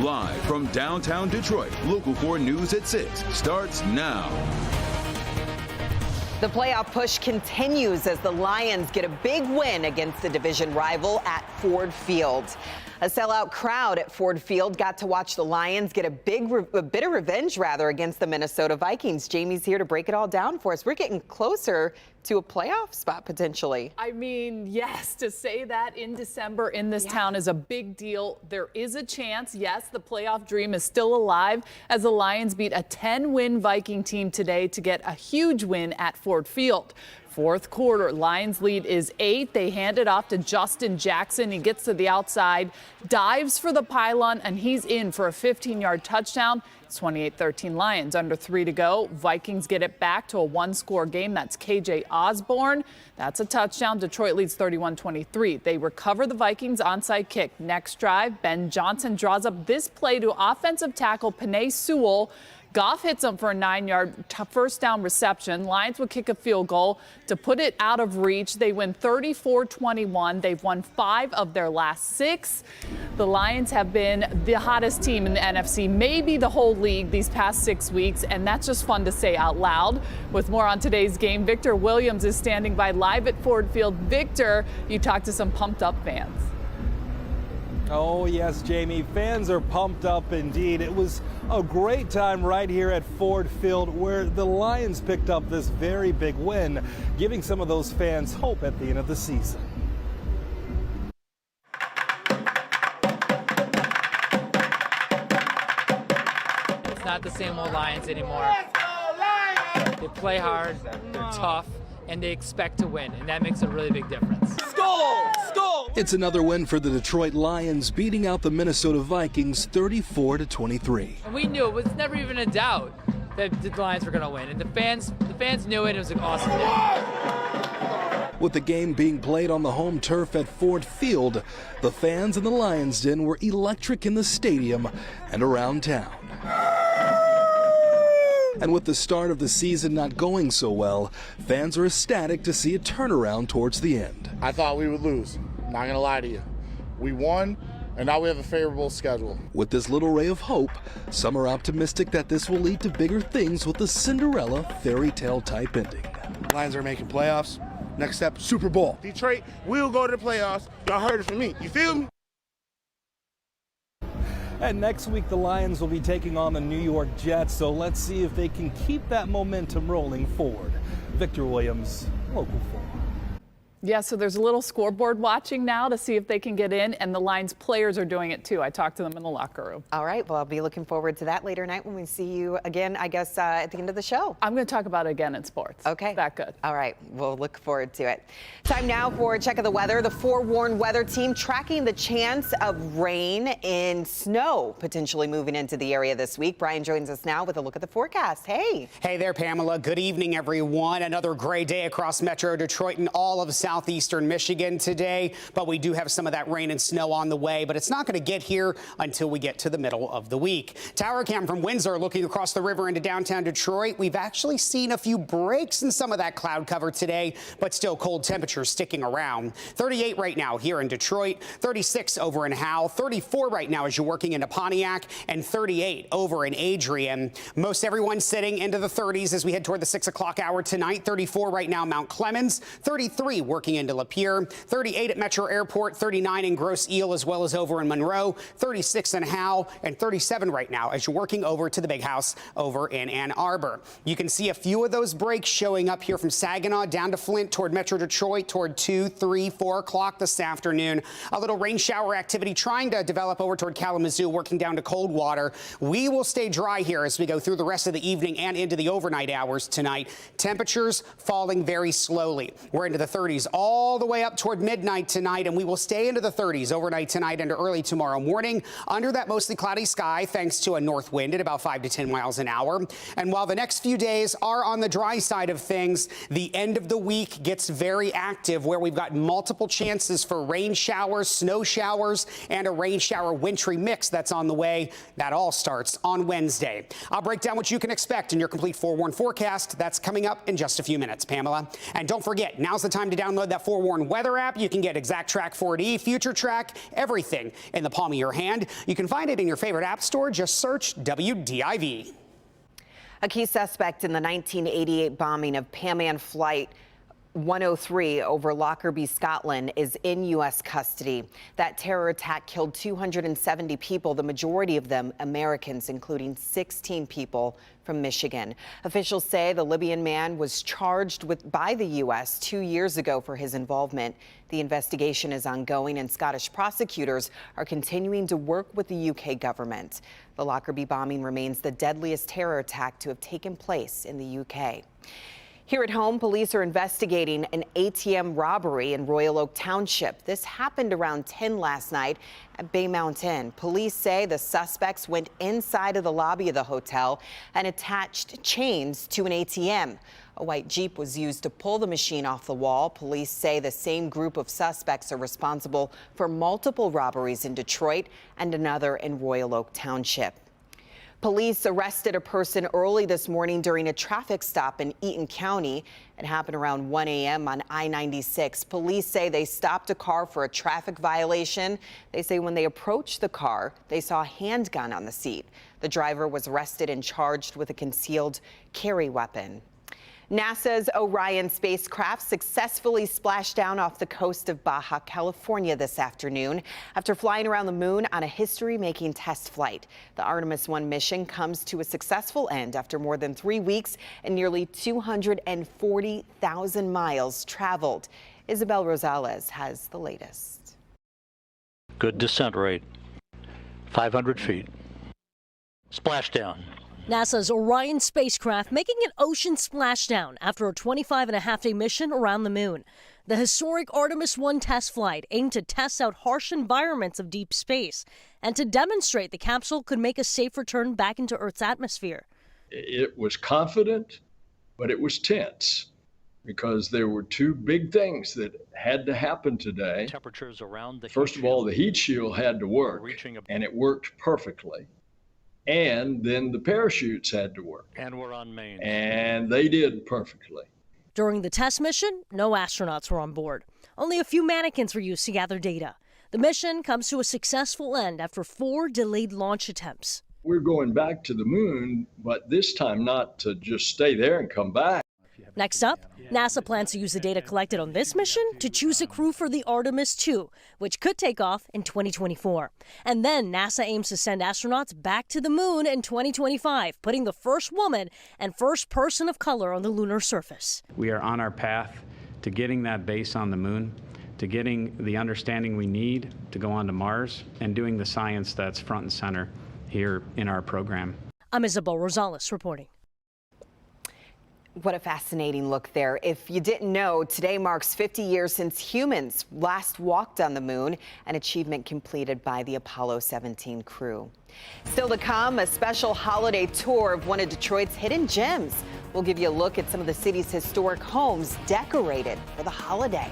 Live from downtown Detroit, Local 4 News at 6 starts now. The playoff push continues as the Lions get a big win against the division rival at Ford Field. A sellout crowd at Ford Field got to watch the Lions get a bit of revenge against the Minnesota Vikings. Jamie's here to break it all down for us. We're getting closer to a playoff spot potentially. I mean, yes, to say that in December in this town is a big deal. There is a chance, yes, the playoff dream is still alive as the Lions beat a 10-win Viking team today to get a huge win at Ford Field. Fourth quarter, Lions lead is 8. They hand it off to Justin Jackson. He gets to the outside, dives for the pylon, and he's in for a 15-yard touchdown. It's 28-13 Lions, under 3 to go. Vikings get it back to a one-score game. That's KJ Osborne. That's a touchdown. Detroit leads 31-23. They recover the Vikings' onside kick. Next drive, Ben Johnson draws up this play to offensive tackle Penei Sewell. Goff hits him for a 9-yard first down reception. Lions would kick a field goal to put it out of reach. They win 34-21. They've won 5 of their last 6. The Lions have been the hottest team in the NFC, maybe the whole league these past 6 weeks, and that's just fun to say out loud. With more on today's game, Victor Williams is standing by live at Ford Field. Victor, you talked to some pumped up fans. Oh, yes, Jamie. Fans are pumped up indeed. It was a great time right here at Ford Field where the Lions picked up this very big win, giving some of those fans hope at the end of the season. It's not the same old Lions anymore. They play hard, they're tough, and they expect to win, and that makes a really big difference. It's another win for the Detroit Lions, beating out the Minnesota Vikings 34-23. And we knew, it was never even a doubt that the Lions were going to win, and the fans knew it. It was an awesome day. With the game being played on the home turf at Ford Field, the fans in the Lions Den were electric in the stadium and around town. And with the start of the season not going so well, fans are ecstatic to see a turnaround towards the end. I thought we would lose, not going to lie to you. We won, and now we have a favorable schedule. With this little ray of hope, some are optimistic that this will lead to bigger things with the Cinderella fairy tale type ending. Lions are making playoffs. Next step, Super Bowl. Detroit will go to the playoffs. Y'all heard it from me. You feel me? And next week, the Lions will be taking on the New York Jets, so let's see if they can keep that momentum rolling forward. Victor Williams, Local 4. Yeah, so there's a little scoreboard watching now to see if they can get in, and the Lions players are doing it too. I talked to them in the locker room. All right, well, I'll be looking forward to that later tonight when we see you again, I guess, at the end of the show. I'm going to talk about it again in sports. Okay. That good. All right, we'll look forward to it. Time now for a check of the weather. The forewarned weather team tracking the chance of rain and snow potentially moving into the area this week. Brian joins us now with a look at the forecast. Hey. Hey there, Pamela. Good evening, everyone. Another gray day across Metro Detroit and all of southeastern Michigan today, but we do have some of that rain and snow on the way, but it's not going to get here until we get to the middle of the week. Tower cam from Windsor looking across the river into downtown Detroit. We've actually seen a few breaks in some of that cloud cover today, but still cold temperatures sticking around. 38 right now here in Detroit, 36 over in Howe, 34 right now as you're working into Pontiac, and 38 over in Adrian. Most everyone sitting into the 30s as we head toward the 6 o'clock hour tonight. 34 right now Mount Clemens, 33 working into Lapeer, 38 at Metro Airport, 39 in Grosse Ile as well as over in Monroe, 36 in Howe, and 37 right now as you're working over to the big house over in Ann Arbor. You can see a few of those breaks showing up here from Saginaw down to Flint toward Metro Detroit toward 2, 3, 4 o'clock this afternoon. A little rain shower activity trying to develop over toward Kalamazoo, working down to Coldwater. We will stay dry here as we go through the rest of the evening and into the overnight hours tonight. Temperatures falling very slowly. We're into the 30s all the way up toward midnight tonight, and we will stay into the 30s overnight tonight into early tomorrow morning under that mostly cloudy sky thanks to a north wind at about 5 to 10 miles an hour. And while the next few days are on the dry side of things, the end of the week gets very active where we've got multiple chances for rain showers, snow showers, and a rain shower wintry mix that's on the way. That all starts on Wednesday. I'll break down what you can expect in your complete forewarned forecast. That's coming up in just a few minutes, Pamela. And don't forget, now's the time to download Download that Forewarn weather app. You can get Exact Track 4D, Future Track, everything in the palm of your hand. You can find it in your favorite app store. Just search WDIV. A key suspect in the 1988 bombing of Pan Am Flight 103 over Lockerbie, Scotland, is in U.S. custody. That terror attack killed 270 people, the majority of them Americans, including 16 people from Michigan. Officials say the Libyan man was charged by the U.S. 2 years ago for his involvement. The investigation is ongoing, and Scottish prosecutors are continuing to work with the U.K. government. The Lockerbie bombing remains the deadliest terror attack to have taken place in the U.K. Here at home, police are investigating an ATM robbery in Royal Oak Township. This happened around 10 last night at Bay Mountain. Police say the suspects went inside of the lobby of the hotel and attached chains to an ATM. A white Jeep was used to pull the machine off the wall. Police say the same group of suspects are responsible for multiple robberies in Detroit and another in Royal Oak Township. Police arrested a person early this morning during a traffic stop in Eaton County. It happened around 1 a.m. on I-96. Police say they stopped a car for a traffic violation. They say when they approached the car, they saw a handgun on the seat. The driver was arrested and charged with a concealed carry weapon. NASA's Orion spacecraft successfully splashed down off the coast of Baja California this afternoon after flying around the moon on a history-making test flight. The Artemis I mission comes to a successful end after more than 3 weeks and nearly 240,000 miles traveled. Isabel Rosales has the latest. Good descent rate, 500 feet. Splashdown. NASA's Orion spacecraft making an ocean splashdown after a 25-and-a-half-day mission around the moon. The historic Artemis I test flight aimed to test out harsh environments of deep space and to demonstrate the capsule could make a safe return back into Earth's atmosphere. It was confident, but it was tense because there were two big things that had to happen today. Temperatures around the First of all, the heat shield had to work, and it worked perfectly. And then the parachutes had to work. And we're on main. And they did perfectly. During the test mission, no astronauts were on board. Only a few mannequins were used to gather data. The mission comes to a successful end after 4 delayed launch attempts. We're going back to the moon, but this time not to just stay there and come back. Next up, NASA plans to use the data collected on this mission to choose a crew for the Artemis II, which could take off in 2024. And then NASA aims to send astronauts back to the moon in 2025, putting the first woman and first person of color on the lunar surface. We are on our path to getting that base on the moon, to getting the understanding we need to go on to Mars, and doing the science that's front and center here in our program. I'm Isabel Rosales reporting. What a fascinating look there. If you didn't know, today marks 50 years since humans last walked on the moon, an achievement completed by the Apollo 17 crew. Still to come, a special holiday tour of one of Detroit's hidden gems. We'll give you a look at some of the city's historic homes decorated for the holiday.